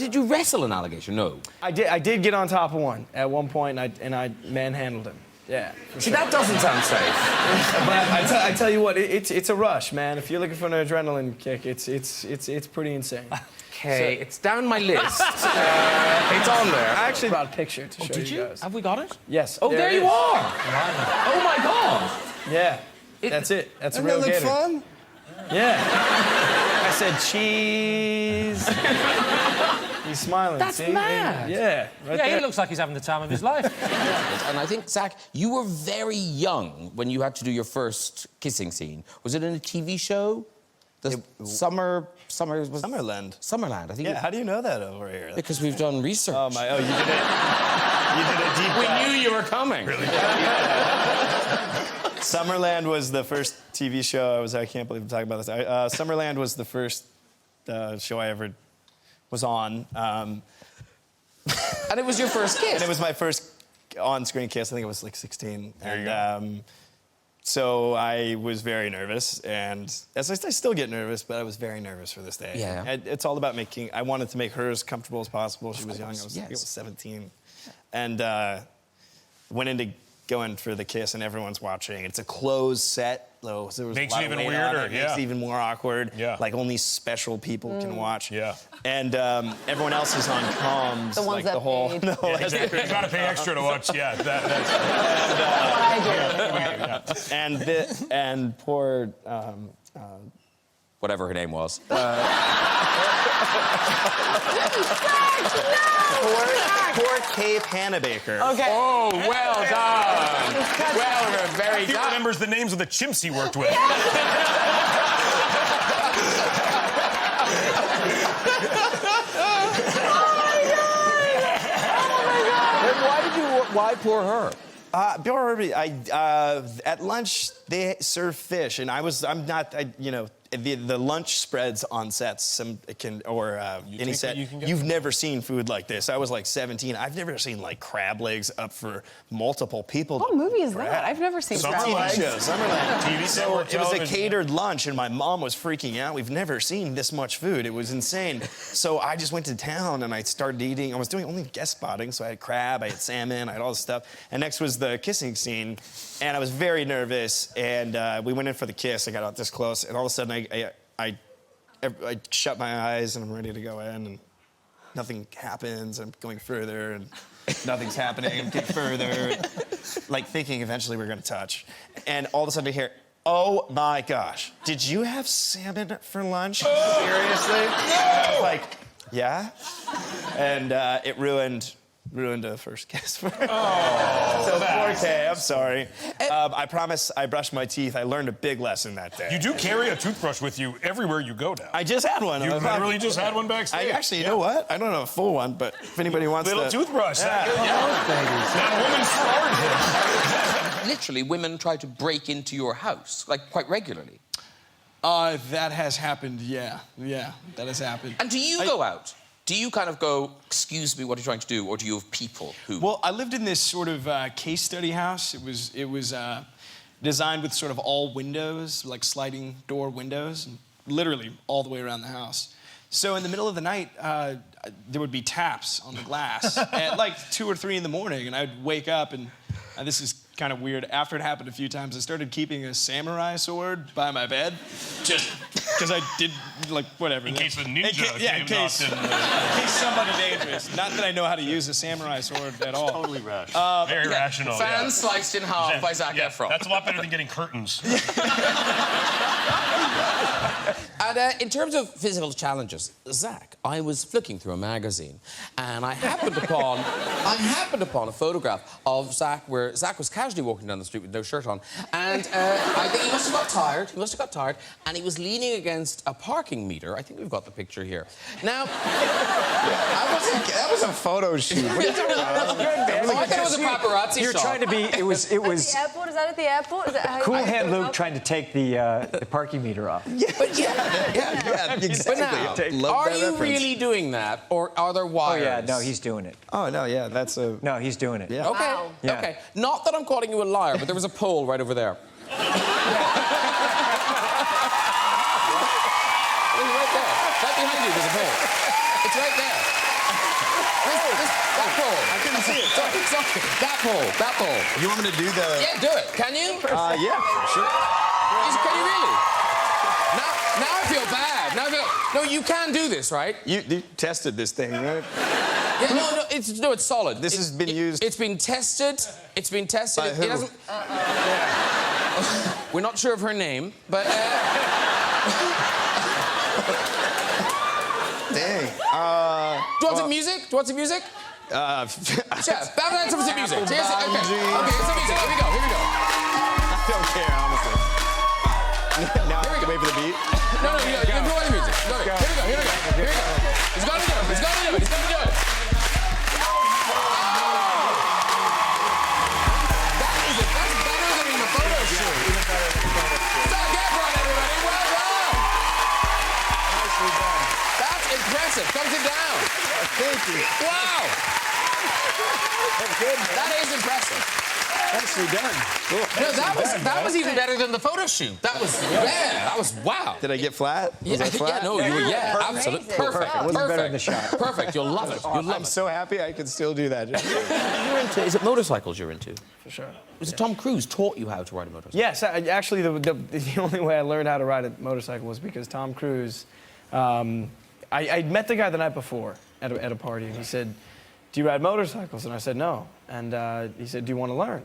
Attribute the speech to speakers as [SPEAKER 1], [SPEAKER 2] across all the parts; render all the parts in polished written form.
[SPEAKER 1] did you wrestle an alligator? No.
[SPEAKER 2] I did get on top of one at one point, and I manhandled him. Yeah.
[SPEAKER 1] See, that doesn't sound safe.
[SPEAKER 2] But I tell you what, it's a rush, man. If you're looking for an adrenaline kick, it's pretty insane.
[SPEAKER 1] Okay, so, it's down my list. It's on there.
[SPEAKER 2] I actually brought a picture to show you guys.
[SPEAKER 1] Have we got it?
[SPEAKER 2] Yes.
[SPEAKER 1] Oh, there you are. Oh my God.
[SPEAKER 2] Yeah. That's it. That's a real gator.
[SPEAKER 3] Doesn't that look fun?
[SPEAKER 2] Yeah. I said cheese. He's smiling.
[SPEAKER 1] That's
[SPEAKER 2] see?
[SPEAKER 1] mad.
[SPEAKER 2] Yeah. Right there.
[SPEAKER 4] He looks like he's having the time of his life.
[SPEAKER 1] And I think, Zac, you were very young when you had to do your first kissing scene. Was it in a TV show? Summerland. Summerland, I think.
[SPEAKER 3] Yeah, how do you know that over here?
[SPEAKER 1] Because we've done research.
[SPEAKER 3] Oh, my, you did it. You did a deep dive.
[SPEAKER 1] We knew you were coming. Really?
[SPEAKER 3] Summerland was the first TV show I can't believe I'm talking about this. Summerland was the first show I ever was on.
[SPEAKER 1] And it was your first kiss?
[SPEAKER 3] And it was my first on-screen kiss. I think it was like 16.
[SPEAKER 5] There you go.
[SPEAKER 3] So I was very nervous, and as I still get nervous, but I was very nervous for this day.
[SPEAKER 1] Yeah.
[SPEAKER 3] It's all about I wanted to make her as comfortable as possible. She was young. I think I was 17. And went into going for the kiss, and everyone's watching. It's a closed set, though. So there was
[SPEAKER 5] Makes
[SPEAKER 3] a lot
[SPEAKER 5] it
[SPEAKER 3] of
[SPEAKER 5] even
[SPEAKER 3] weight on
[SPEAKER 5] weirder,
[SPEAKER 3] it. Makes it even more awkward.
[SPEAKER 5] Yeah.
[SPEAKER 3] Like only special people can watch.
[SPEAKER 5] Yeah.
[SPEAKER 3] And everyone else is on comms.
[SPEAKER 6] The ones
[SPEAKER 3] like
[SPEAKER 6] that
[SPEAKER 3] the whole.
[SPEAKER 6] paid.
[SPEAKER 3] No,
[SPEAKER 5] Exactly. You gotta pay extra to watch. Yeah, that's.
[SPEAKER 3] and poor.
[SPEAKER 1] Whatever her name was.
[SPEAKER 3] Poor Kay Panabaker.
[SPEAKER 6] Okay.
[SPEAKER 1] Oh, well done. Well, we're very
[SPEAKER 5] He
[SPEAKER 1] done.
[SPEAKER 5] remembers the names of the chimps he worked with.
[SPEAKER 1] Why poor her?
[SPEAKER 3] At lunch they serve fish, and I'm not. The lunch spreads on sets any set. You've never seen food like this. I was like 17. I've never seen like crab legs up for multiple people.
[SPEAKER 6] What movie is that? I've never seen
[SPEAKER 5] Summerland.
[SPEAKER 6] that.
[SPEAKER 3] TV show, Summerland.
[SPEAKER 5] TV
[SPEAKER 3] So
[SPEAKER 5] network
[SPEAKER 3] it was a
[SPEAKER 5] television.
[SPEAKER 3] catered lunch, and my mom was freaking out. We've never seen this much food. It was insane. So I just went to town, and I started eating. I was doing only guest spotting, so I had crab, I had salmon, I had all this stuff. And next was the kissing scene, and I was very nervous. And we went in for the kiss. I got out this close, and all of a sudden I shut my eyes, and I'm ready to go in, and nothing happens. I'm going further, and nothing's happening. I'm getting further, like thinking eventually we're gonna touch. And all of a sudden I hear, "Oh my gosh, did you have salmon for lunch? Seriously?" And I was like, "Yeah." And it ruined a first kiss for her.
[SPEAKER 5] Oh,
[SPEAKER 3] So poor Kay, I'm sorry. I promise I brushed my teeth. I learned a big lesson that day.
[SPEAKER 5] You do carry a toothbrush with you everywhere you go now.
[SPEAKER 3] I just had one.
[SPEAKER 5] You literally just had one backstage.
[SPEAKER 3] You know what? I don't know a full one, but if anybody wants
[SPEAKER 5] Little
[SPEAKER 3] to...
[SPEAKER 5] toothbrush.
[SPEAKER 3] Yeah.
[SPEAKER 5] That woman scarred him.
[SPEAKER 1] Literally, women try to break into your house, like, quite regularly.
[SPEAKER 2] That has happened, yeah. Yeah, that has happened.
[SPEAKER 1] And do you go out? Do you kind of go, excuse me, what are you trying to do? Or do you have people who...
[SPEAKER 2] Well, I lived in this sort of case study house. It was designed with sort of all windows, like sliding door windows, and literally all the way around the house. So in the middle of the night, there would be taps on the glass at like 2 or 3 in the morning, and I'd wake up, and this is kind of weird. After it happened a few times, I started keeping a samurai sword by my bed, just because I did, like, whatever.
[SPEAKER 5] In case the ninja
[SPEAKER 2] in case somebody dangerous. Not that I know how to use a samurai sword at all.
[SPEAKER 5] Totally rash. Very rational.
[SPEAKER 1] Fans sliced in half by Zac Efron.
[SPEAKER 5] That's a lot better than getting curtains.
[SPEAKER 1] And in terms of physical challenges, Zac, I was flicking through a magazine, and I happened upon a photograph of Zac where Zac was casually walking down the street with no shirt on, and I think he must have got tired. He must have got tired, and he was leaning against a parking meter. I think we've got the picture here. Now,
[SPEAKER 3] That was a photo shoot. What are you talking about?
[SPEAKER 1] I thought it was a paparazzi
[SPEAKER 7] You're
[SPEAKER 1] shot.
[SPEAKER 7] trying to be. It was.
[SPEAKER 6] At the airport? Is that at the airport? Is that how
[SPEAKER 7] Cool Hand Luke trying to take the parking meter off.
[SPEAKER 3] Yeah, exactly.
[SPEAKER 1] But now, are you really doing that, or are there
[SPEAKER 7] Oh
[SPEAKER 1] wires?
[SPEAKER 7] yeah, no, he's doing it.
[SPEAKER 3] Oh, no, yeah, that's a...
[SPEAKER 7] No, he's doing it.
[SPEAKER 3] Yeah.
[SPEAKER 1] Okay,
[SPEAKER 6] Wow.
[SPEAKER 7] Yeah.
[SPEAKER 1] okay. Not that I'm calling you a liar, but there was a pole right over there. It's right there. Right behind you, there's a pole. It's right there. see it. Sorry. That pole.
[SPEAKER 3] You want me to do the?
[SPEAKER 1] Yeah, do it. Can you?
[SPEAKER 3] Yeah, sure.
[SPEAKER 1] Can you really? Now I feel bad. No, you can do this, right?
[SPEAKER 3] You tested this thing, right?
[SPEAKER 1] Yeah, no, it's solid.
[SPEAKER 3] This has been used.
[SPEAKER 1] It's been tested. It's been tested.
[SPEAKER 3] By who?
[SPEAKER 1] It hasn't. We're not sure of her name, but.
[SPEAKER 3] Dang.
[SPEAKER 1] Do you want some music? Yeah, Batman, some music. Okay, some music. Here we go.
[SPEAKER 3] I don't care, honestly. Now I have to wait for the beat.
[SPEAKER 1] No, you can do all the music. Here we go. He's gonna do it. That's better than in the photo shoot. Zac Efron, everybody, well done.
[SPEAKER 3] Nicely done.
[SPEAKER 1] That's impressive. Come sit down.
[SPEAKER 3] Thank you.
[SPEAKER 1] Wow.
[SPEAKER 3] That's good, man.
[SPEAKER 1] That is impressive.
[SPEAKER 3] Nicely done. Cool.
[SPEAKER 1] No, that was even better than the photo shoot. That was wow.
[SPEAKER 3] Did I get flat? Was I flat?
[SPEAKER 1] Absolutely perfect.
[SPEAKER 7] It wasn't better than the shot.
[SPEAKER 1] Perfect. You'll love it.
[SPEAKER 3] I'm so happy I can still do that.
[SPEAKER 1] Is it motorcycles you're into?
[SPEAKER 2] For sure.
[SPEAKER 1] Was it Tom Cruise taught you how to ride a motorcycle?
[SPEAKER 2] Yes, actually, the only way I learned how to ride a motorcycle was because Tom Cruise. I met the guy the night before at a party, and he said, "Do you ride motorcycles?" And I said, "No." And he said, "Do you want to learn?"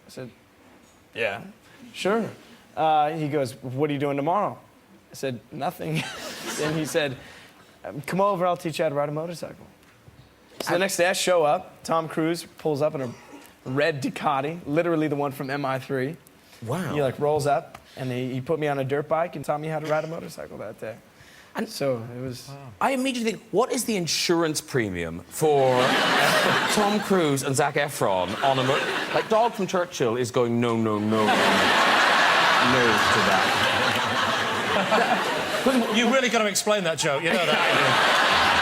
[SPEAKER 2] I said, "Yeah, sure." He goes, "What are you doing tomorrow?" I said, "Nothing." And he said, "Come over, I'll teach you how to ride a motorcycle." So the next day I show up, Tom Cruise pulls up in a red Ducati, literally the one from MI3.
[SPEAKER 1] Wow.
[SPEAKER 2] He rolls up, and he put me on a dirt bike and taught me how to ride a motorcycle that day. And so it was...
[SPEAKER 1] I immediately think, what is the insurance premium for Tom Cruise and Zac Efron on a like Dog from Churchill is going no to that.
[SPEAKER 5] You really got to explain that joke, you know that.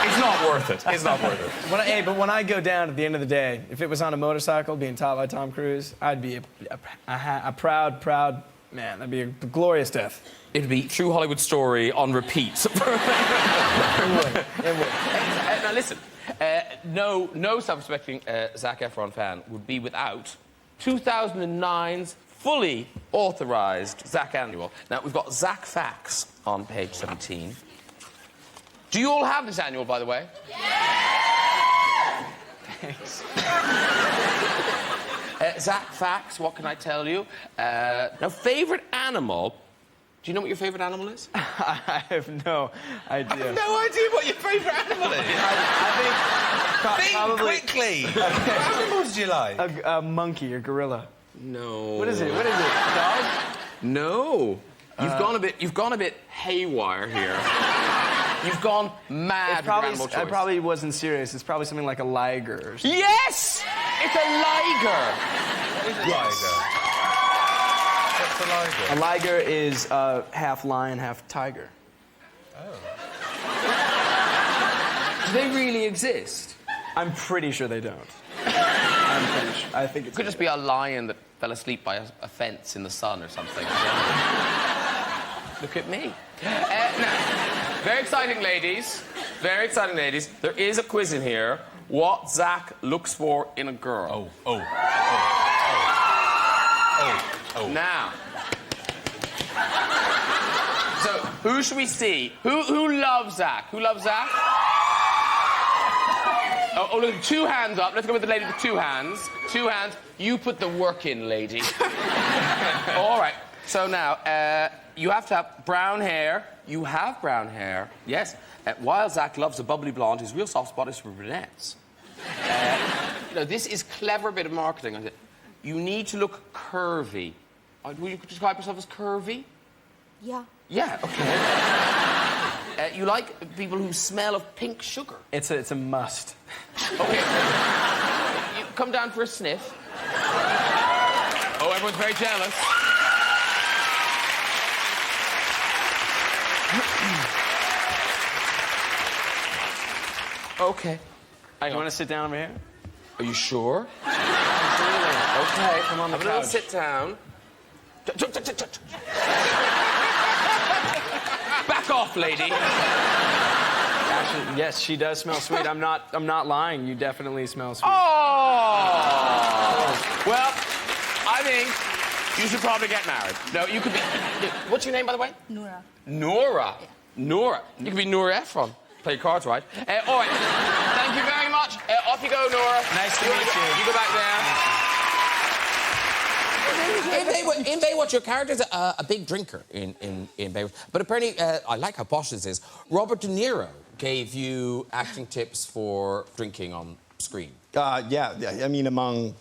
[SPEAKER 1] It's not worth it.
[SPEAKER 2] But when I go down at the end of the day, if it was on a motorcycle being taught by Tom Cruise, I'd be a proud man. That'd be a glorious death.
[SPEAKER 1] It'd be True Hollywood Story on repeat.
[SPEAKER 2] It would.
[SPEAKER 1] Now listen, no self-respecting Zac Efron fan would be without 2009's fully authorized Zac Annual. Now we've got Zac Facts on page 17. Do you all have this annual, by the way? Yeah! Thanks. Zac Facts, what can I tell you? Now, favorite animal. Do you know what your favorite animal is?
[SPEAKER 2] I have no idea.
[SPEAKER 1] I have no idea what your favorite animal is.
[SPEAKER 2] I think probably
[SPEAKER 4] Quickly! What animals do you like?
[SPEAKER 2] a monkey or gorilla.
[SPEAKER 1] No.
[SPEAKER 2] What is it? Dog?
[SPEAKER 1] No. You've gone a bit haywire here. You've gone mad with your animal choice.
[SPEAKER 2] I probably wasn't serious. It's probably something like a liger or something.
[SPEAKER 1] Yes! It's a liger.
[SPEAKER 4] What's a liger?
[SPEAKER 2] A liger is half lion, half tiger.
[SPEAKER 1] Do they really exist?
[SPEAKER 2] I'm pretty sure they don't. I'm pretty sure. I think
[SPEAKER 1] It could just be a lion that fell asleep by a fence in the sun or something. Look at me. Now, very exciting, ladies. Very exciting, ladies. There is a quiz in here. What Zac looks for in a girl.
[SPEAKER 5] Oh.
[SPEAKER 1] Now. So, who should we see? Who loves Zac? Who loves Zac? Oh, look, 2 hands up. Let's go with the lady with 2 hands. 2 hands. You put the work in, lady. All right. So now, you have to have brown hair. You have brown hair. Yes. While Zac loves a bubbly blonde, his real soft spot is for brunettes. This is clever bit of marketing. You need to look curvy. Would you describe yourself as curvy?
[SPEAKER 6] Yeah.
[SPEAKER 1] Yeah, okay. You like people who smell of pink sugar.
[SPEAKER 2] It's a must.
[SPEAKER 1] Okay. You come down for a sniff. Oh, everyone's very jealous. Okay. Hang
[SPEAKER 2] You
[SPEAKER 1] on.
[SPEAKER 2] want to sit down over here?
[SPEAKER 1] Are you sure?
[SPEAKER 2] Absolutely.
[SPEAKER 1] Okay.
[SPEAKER 2] Come on the
[SPEAKER 1] Have a little
[SPEAKER 2] couch.
[SPEAKER 1] sit down. Back off, lady.
[SPEAKER 2] Actually, yes, she does smell sweet. I'm not lying. You definitely smell sweet.
[SPEAKER 1] Oh! Well, I think you should probably get married. No, you could be... What's your name, by the way?
[SPEAKER 6] Nora.
[SPEAKER 1] Nora. Nora. You could be Nora Efron. Play your cards right. All right. Thank you very much. Off you go, Nora.
[SPEAKER 2] Nice to meet you.
[SPEAKER 1] You go back there. In Baywatch, your character's a big drinker in Baywatch. But apparently, I like how posh this is, Robert De Niro gave you acting tips for drinking on screen.
[SPEAKER 3] Yeah, I mean, among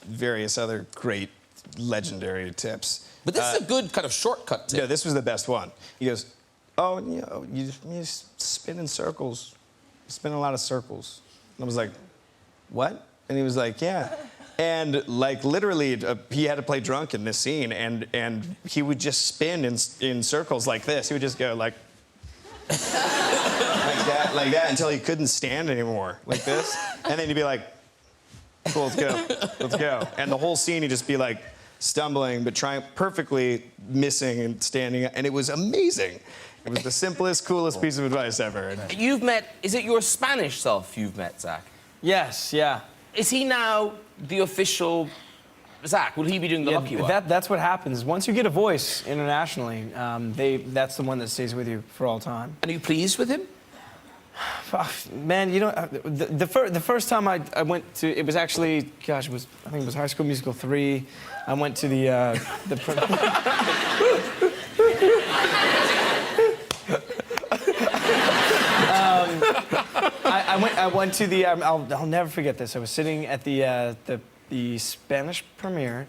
[SPEAKER 3] various other great legendary tips.
[SPEAKER 1] But this is a good kind of shortcut tip.
[SPEAKER 3] Yeah, this was the best one. He goes, oh, you just spin in circles. Spin a lot of circles. And I was like, what? And he was like, yeah. And like literally, he had to play drunk in this scene, and he would just spin in circles like this. He would just go like like that until he couldn't stand anymore, like this. And then he'd be like, cool, let's go. And the whole scene, he'd just be like stumbling, but trying perfectly missing and standing. And it was amazing. It was the simplest, coolest piece of advice ever.
[SPEAKER 1] You've met, is it your Spanish self you've met, Zac?
[SPEAKER 2] Yes, yeah.
[SPEAKER 1] Is he now the official Zac? Will he be doing the lucky one?
[SPEAKER 2] That's what happens. Once you get a voice internationally, that's the one that stays with you for all time.
[SPEAKER 1] And are you pleased with him?
[SPEAKER 2] Man, you know, the first time I went to, it was actually, gosh, I think it was High School Musical 3. I went to I went to the. I'll never forget this. I was sitting at the Spanish premiere,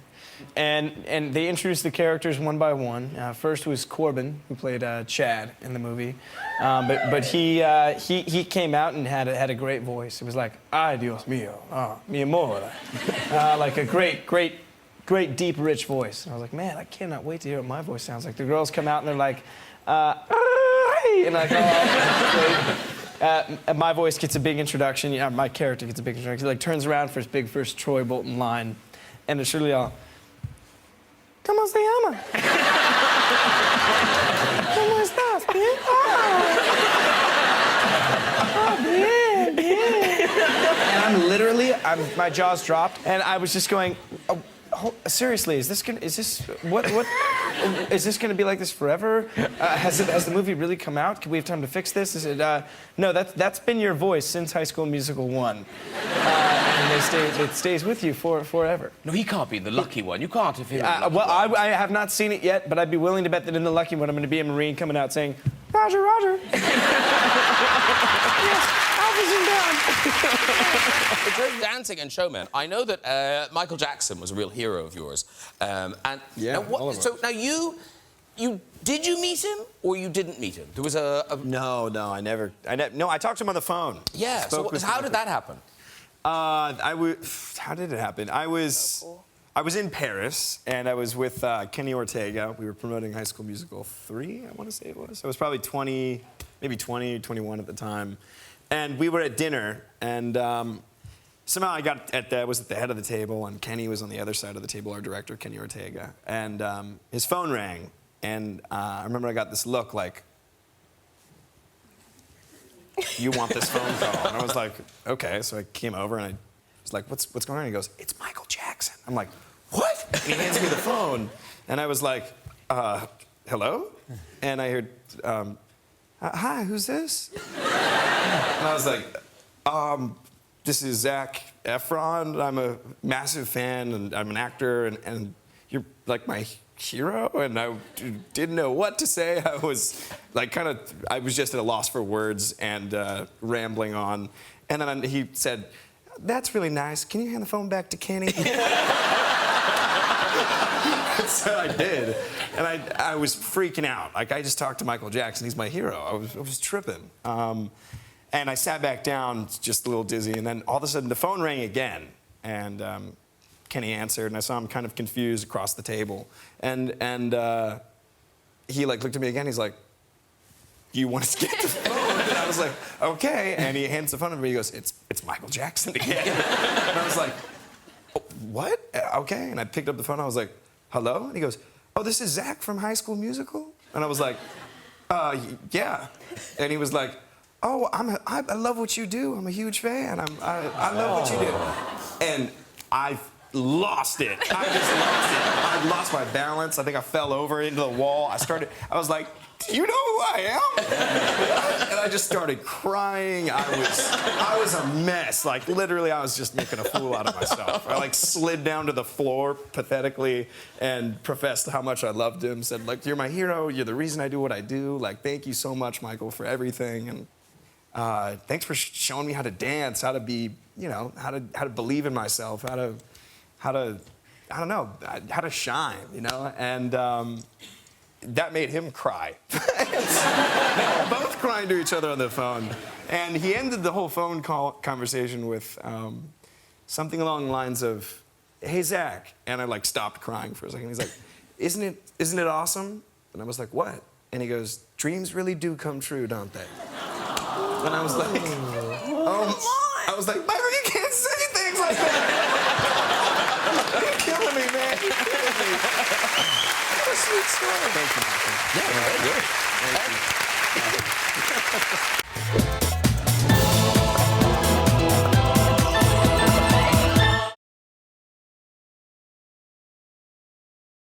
[SPEAKER 2] and they introduced the characters one by one. First was Corbin, who played Chad in the movie, but he came out and had a great voice. It was like, "Ay, Dios mío, mi amor," like a great deep rich voice. And I was like, man, I cannot wait to hear what my voice sounds like. The girls come out and they're like, and like, oh, great. My voice gets a big introduction. Yeah, my character gets a big introduction. He like turns around for his big first Troy Bolton line, and it's really all, ¿Cómo se llama? ¿Cómo estás? Bien. Oh, bien, bien. And my jaws dropped, and I was just going, oh, seriously, is this gonna be like this forever? Has the movie really come out? Can we have time to fix this? Is it, no, that's been your voice since High School Musical 1. And it stays with you forever.
[SPEAKER 1] No, he can't be the lucky one. You can't if he's
[SPEAKER 2] well, I have not seen it yet, but I'd be willing to bet that in the lucky one, I'm going to be a Marine coming out saying, Roger, Roger. Yes, officer's down.
[SPEAKER 1] In terms of dancing and showmen, I know that Michael Jackson was a real hero of yours.
[SPEAKER 3] Yeah,
[SPEAKER 1] so now did you meet him or you didn't meet him? There was
[SPEAKER 3] No, I never. No, I talked to him on the phone.
[SPEAKER 1] Yeah. So how did that happen?
[SPEAKER 3] How did it happen? I was in Paris, and I was with Kenny Ortega. We were promoting High School Musical 3, I want to say it was. I was probably 20, maybe 20, 21 at the time. And we were at dinner, and somehow I was at the head of the table, and Kenny was on the other side of the table, our director, Kenny Ortega. And his phone rang, and I remember I got this look like, you want this phone call? And I was like, okay. So I came over, and I was like, what's going on? He goes, it's Michael Jackson. I'm like, what? And he hands me the phone, and I was like, hello? And I heard, hi, who's this? And I was like, this is Zac Efron. I'm a massive fan, and I'm an actor, and you're like my hero. And I didn't know what to say. I was like I was just at a loss for words and rambling on. And then he said, that's really nice. Can you hand the phone back to Kenny? So I did. And I was freaking out. Like, I just talked to Michael Jackson. He's my hero. I was tripping. And I sat back down, just a little dizzy, and then all of a sudden the phone rang again. And Kenny answered, and I saw him kind of confused across the table. And he like looked at me again. He's like, you want us to get the phone? And I was like, okay. And he hands the phone to me. He goes, it's Michael Jackson again. And I was like, oh, what? Okay. And I picked up the phone. I was like, hello? And he goes, oh, this is Zac from High School Musical? And I was like, yeah. And he was like, oh, I love what you do. I'm a huge fan. I love what you do. And I lost it. I just lost it. I lost my balance. I think I fell over into the wall. I was like, do you know who I am? And I just started crying. I was a mess. Like, literally, I was just making a fool out of myself. I, like, slid down to the floor pathetically and professed how much I loved him. Said, like, you're my hero. You're the reason I do what I do. Like, thank you so much, Michael, for everything. And thanks for showing me how to dance, how to be, you know, how to believe in myself, how to I don't know, how to shine, you know? And that made him cry. They were both crying to each other on the phone. And he ended the whole phone call conversation with something along the lines of, hey, Zac. And I, like, stopped crying for a second. He's like, isn't it awesome? And I was like, what? And he goes, dreams really do come true, don't they? And I was like, oh, I was like, Michael, you can't say things like that. You're killing me, man. You're killing me. What a sweet story. Thank you, Michael.
[SPEAKER 1] Yeah, very good.
[SPEAKER 3] Thank you.